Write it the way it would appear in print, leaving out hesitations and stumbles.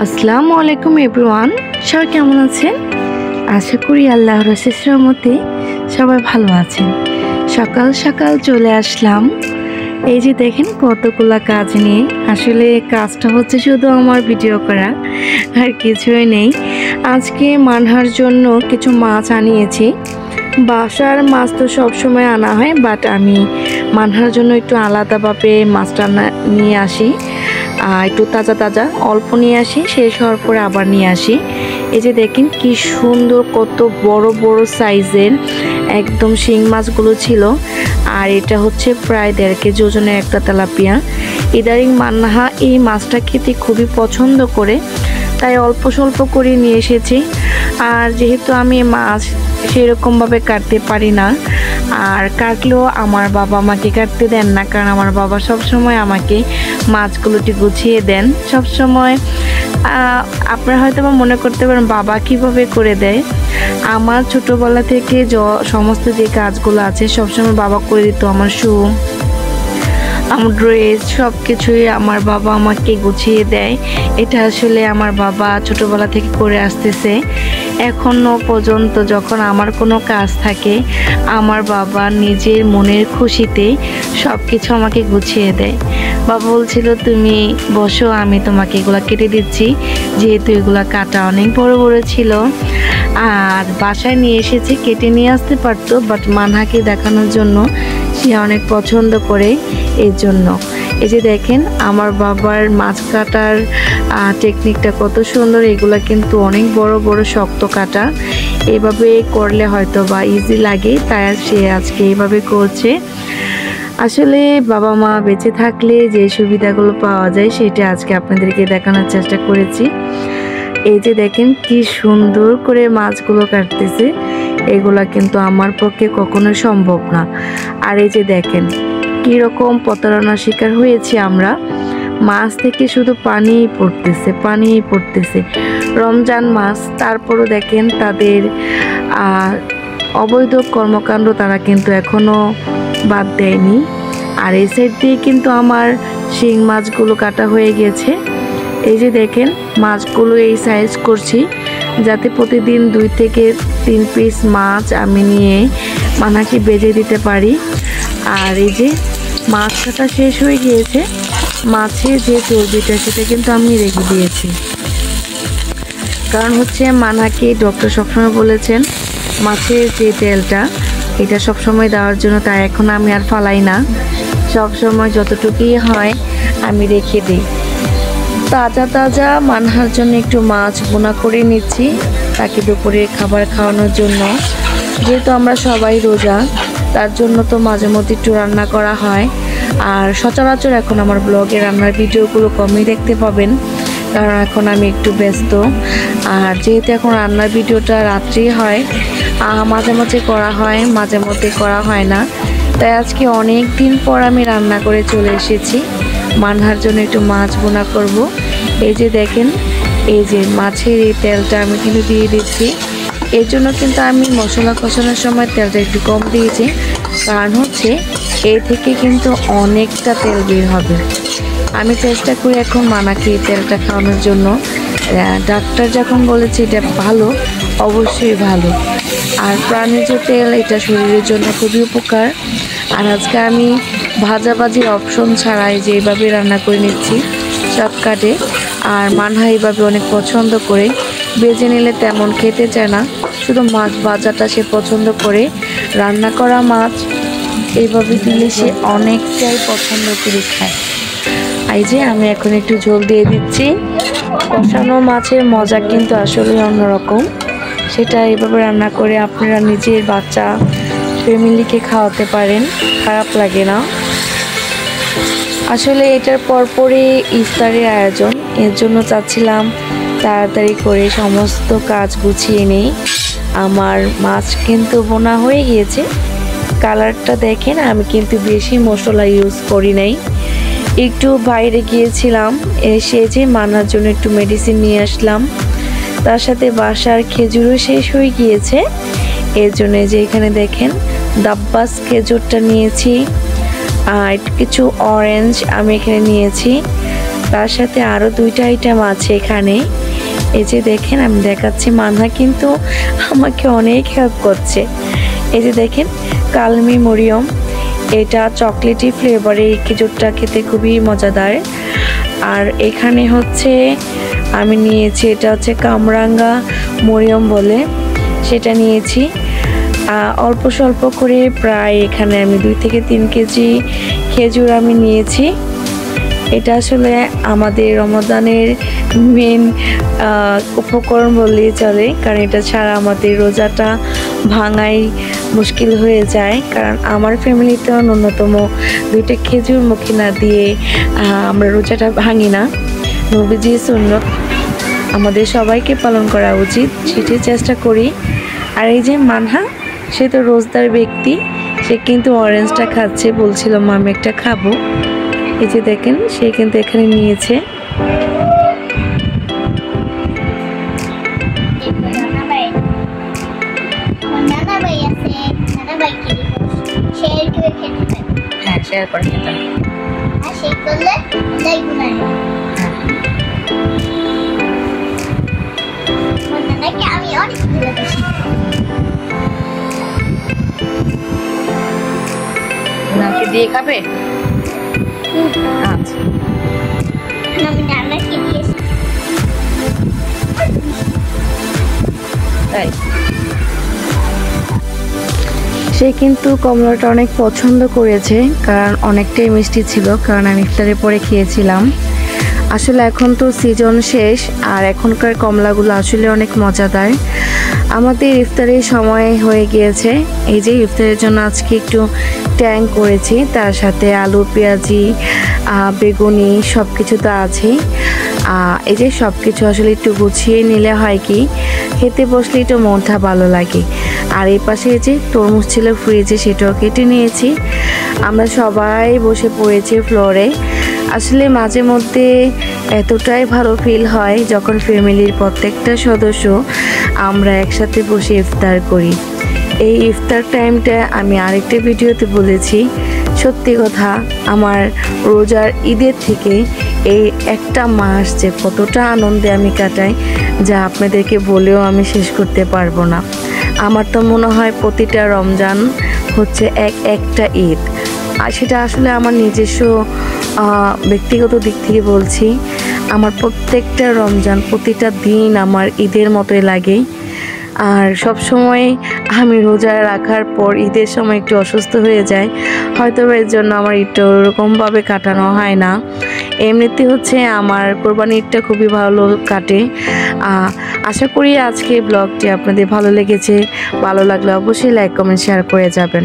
আসসালামু আলাইকুম এভরিওয়ান, সবাই কেমন আছেন? আশা করি আল্লাহর অশেষ রহমতে সবাই ভালো আছেন। সকাল সকাল চলে আসলাম। এই যে দেখেন কতগুলা কাজ নিয়ে। আসলে কাজটা হচ্ছে শুধু আমার ভিডিও করা, আর কিছুই নেই। আজকে মানহার জন্য কিছু মাছ আনিয়েছি। বাসার মাছ তো সবসময় আনা হয়, বাট আমি মানহার জন্য একটু আলাদাভাবে মাছটা নিয়ে আসি। একটু তাজা তাজা অল্প নিয়ে আসি, শেষ হওয়ার পরে আবার নিয়ে আসি। এই যে দেখেন কি সুন্দর, কত বড় বড় সাইজের একদম শিং মাছগুলো ছিল। আর এটা হচ্ছে প্রায় 1.5 কেজি ওজনের একটা তেলাপিয়া। ইদারিং মান্নাহা এই মাছটা খেতে খুবই পছন্দ করে, তাই অল্প স্বল্প করে নিয়ে এসেছি। আর যেহেতু আমি মাছ সেরকমভাবে কাটতে পারি না, আর কাটলেও আমার বাবা আমাকে কাটতে দেন না, কারণ আমার বাবা সবসময় আমাকে মাছগুলোটি গুছিয়ে দেন সবসময়। আপনারা হয়তো মনে করতে পারেন বাবা কিভাবে করে দেয়। আমার ছোটোবেলা থেকে সমস্ত যে কাজগুলো আছে সবসময় বাবা করে দিত। আমার শু, আমার ড্রেস সব কিছুই আমার বাবা আমাকে গুছিয়ে দেয়। এটা আসলে আমার বাবা ছোটোবেলা থেকে করে আসতেছে। এখনও পর্যন্ত যখন আমার কোনো কাজ থাকে, আমার বাবা নিজের মনের খুশিতে সব কিছু আমাকে গুছিয়ে দেয়। বাবা বলছিল, তুমি বসো, আমি তোমাকে এগুলো কেটে দিচ্ছি, যেহেতু এগুলো কাটা অনেক বড় বড় ছিল। আর বাসায় নিয়ে এসেছি, কেটে নিয়ে আসতে পারতো, বাট মানহাকে দেখানোর জন্য সে অনেক পছন্দ করে, এর জন্য। এই যে দেখেন আমার বাবার মাছ কাটার টেকনিকটা কত সুন্দর। এগুলা কিন্তু অনেক বড় বড় শক্ত কাটা, এভাবে করলে হয়তো বা ইজি লাগে, তাই সে আজকে এইভাবে করছে। আসলে বাবা মা বেঁচে থাকলে যে সুবিধাগুলো পাওয়া যায় সেটা আজকে আপনাদেরকে দেখানোর চেষ্টা করেছি। এই যে দেখেন কি সুন্দর করে মাছগুলো কাটতেছে, এগুলা কিন্তু আমার পক্ষে কখনো সম্ভব না। আর এই যে দেখেন কীরকম প্রতারণার শিকার হয়েছি আমরা। মাছ থেকে শুধু পানিই পড়তেছে। রমজান মাস, তারপরও দেখেন তাদের অবৈধ কর্মকাণ্ড তারা কিন্তু এখনও বাদ দেয়নি। আর এই সাইড দিয়ে কিন্তু আমার শিং মাছগুলো কাটা হয়ে গেছে। এই যে দেখেন মাছগুলো এই সাইজ করছি, যাতে প্রতিদিন 2 থেকে 3 পিস মাছ আমি নিয়ে মানাকে বেজে দিতে পারি। আর এই যে মাছ কাটা শেষ হয়ে গিয়েছে, মাছের যে চর্বিটা সেটা কিন্তু আমি রেখে দিয়েছি। কারণ হচ্ছে মানাকে ডক্টর সবসময় বলেছেন মাছের যে তেলটা এটা সবসময় দেওয়ার জন্য, তাই এখন আমি আর ফালাই না, সবসময় যতটুকুই হয় আমি রেখে দিই। তাজা তাজা মানহার জন্য একটু মাছ বোনা করে নিচ্ছি, তাকে দুপুরে খাবার খাওয়ানোর জন্য। যেহেতু আমরা সবাই রোজা, তার জন্য তো মাঝে মধ্যে একটু রান্না করা হয়। আর সচরাচর এখন আমার ব্লগে রান্নার ভিডিওগুলো কমই দেখতে পাবেন, কারণ এখন আমি একটু ব্যস্ত। আর যেহেতু এখন রান্নার ভিডিওটা রাত্রি হয়, মাঝে মাঝে করা হয়, মাঝে মধ্যে করা হয় না, তাই আজকে অনেক দিন পর আমি রান্না করে চলে এসেছি। মানহার জন্য একটু মাছ বোনা করব। এই যে দেখেন, এই যে মাছের এই তেলটা আমি কিন্তু দিয়ে দিচ্ছি। এর জন্য কিন্তু আমি মশলা কষানোর সময় তেলটা একটু কম দিয়েছি, কারণ হচ্ছে এই থেকে কিন্তু অনেকটা তেল বের হবে। আমি চেষ্টা করি এখন মানাকে এই তেলটা খাওয়ানোর জন্য। ডাক্তার যখন বলেছে এটা ভালো, অবশ্যই ভালো। আর প্রাণীজ তেল এটা শরীরের জন্য খুবই উপকার। আর আজকে আমি ভাজাভাজির অপশন ছাড়াই যে এইভাবে রান্না করে নিচ্ছি শর্টকাটে। আর মানহা এইভাবে অনেক পছন্দ করে, বেজে নিলে তেমন খেতে চায় না, শুধু মাছ ভাজাটা সে পছন্দ করে। রান্না করা মাছ এইভাবে দিলে সে অনেকটাই পছন্দ করে খায়। এই যে আমি এখন একটু ঝোল দিয়ে দিচ্ছি। কষানো মাছের মজা কিন্তু আসলে অন্যরকম, সেটা এইভাবে রান্না করে আপনারা নিজের বাচ্চা ফ্যামিলিকে খাওয়াতে পারেন, খারাপ লাগে না। আসলে এটার পরপরই ইফতারের আয়োজন, এর জন্য চাচ্ছিলাম তাড়াতাড়ি করে সমস্ত কাজ গুছিয়ে নেই। আমার মাছ কিন্তু বোনা হয়ে গিয়েছে। কালারটা দেখেন, আমি কিন্তু বেশি মশলা ইউজ করি নাই। একটু বাইরে গিয়েছিলাম, এসে যে মানার জন্য একটু মেডিসিন নিয়ে আসলাম, তার সাথে বাসার খেজুরও শেষ হয়ে গিয়েছে। এর জন্য যে এখানে দেখেন দাব্বাস খেজুরটা নিয়েছি, আর কিছু অরেঞ্জ আমি এখানে নিয়েছি। তার সাথে আরও 2টা আইটেম আছে এখানে। এই যে দেখেন আমি দেখাচ্ছি, মানহা কিন্তু আমাকে অনেক হেল্প করছে। এই যে দেখেন কালমি মরিয়ম, এটা চকলেটি ফ্লেভারে, এই খেজুরটা খেতে খুবই মজাদার। আর এখানে হচ্ছে আমি নিয়েছি, এটা হচ্ছে কামরাঙ্গা মরিয়ম বলে, সেটা নিয়েছি অল্প স্বল্প করে। প্রায় এখানে আমি 2 থেকে 3 কেজি খেজুর আমি নিয়েছি। এটা আসলে আমাদের রমাদানের মেন উপকরণ বললেই চলে, কারণ এটা ছাড়া আমাদের রোজাটা ভাঙাই মুশকিল হয়ে যায়। কারণ আমার ফ্যামিলিতেও ন্যূনতম 2টা খেজুর মুখে না দিয়ে আমরা রোজাটা ভাঙি না। নবীজির সুন্নত আমাদের সবাইকে পালন করা উচিত, সেটাই চেষ্টা করি। আর এই যে মানহা, সে তো রোজদার ব্যক্তি, সে কিন্তু অরেঞ্জটা খাচ্ছে, বলছিল আমি একটা খাবো। এই যে দেখেন সে কিন্তু এখানে নিয়েছে। হ্যাঁ, শেয়ার করে খেতে হবে। আমি অনেক নাকে দিয়ে খাবে। আচ্ছা, আমি নানাকে দিয়েছি তাই। সে কিন্তু কমলাটা অনেক পছন্দ করেছে, কারণ অনেকটাই মিষ্টি ছিল, কারণ আমি ইফতারের পরে খেয়েছিলাম। আসলে এখন তো সিজন শেষ, আর এখনকার কমলাগুলো আসলে অনেক মজাদার। আমাদের ইফতারের সময় হয়ে গিয়েছে। এই যে ইফতারের জন্য আজকে একটু ট্যাং করেছি, তার সাথে আলু, পেঁয়াজি, বেগুনি সব কিছু তো আছেই। এই যে সব কিছু আসলে একটু গুছিয়ে নিলে হয় কি, খেতে বসলে একটু মনটা ভালো লাগে। আর এই পাশে যে তরমুজ ছিল ফ্রিজে, সেটাও কেটে নিয়েছি। আমরা সবাই বসে পড়েছি ফ্লোরে। আসলে মাঝে মধ্যে এতটাই ভালো ফিল হয় যখন ফ্যামিলির প্রত্যেকটা সদস্য আমরা একসাথে বসে ইফতার করি। এই ইফতার টাইমটা আমি আরেকটা ভিডিওতে বলেছি। সত্যি কথা, আমার রোজার ঈদের থেকে এই একটা মাস যে কতটা আনন্দে আমি কাটাই, যা আপনাদেরকে বলেও আমি শেষ করতে পারবো না। আমার তো মনে হয় প্রতিটা রমজান হচ্ছে একটা ঈদ। আর সেটা আসলে আমার নিজস্ব ব্যক্তিগত দিক থেকে বলছি, আমার প্রত্যেকটা রমজান, প্রতিটা দিন আমার ঈদের মতোই লাগে। আর সব সময় আমি রোজা রাখার পর ঈদের সময় একটু অসুস্থ হয়ে যায়, হয়তো এর জন্য আমার ঈদটা ওরকমভাবে কাটানো হয় না। এমনিতে হচ্ছে আমার কোরবানি ঈদটা খুবই ভালো কাটে। আশা করি আজকে ব্লগটি আপনাদের ভালো লেগেছে। ভালো লাগলে অবশ্যই লাইক, কমেন্ট, শেয়ার করে যাবেন।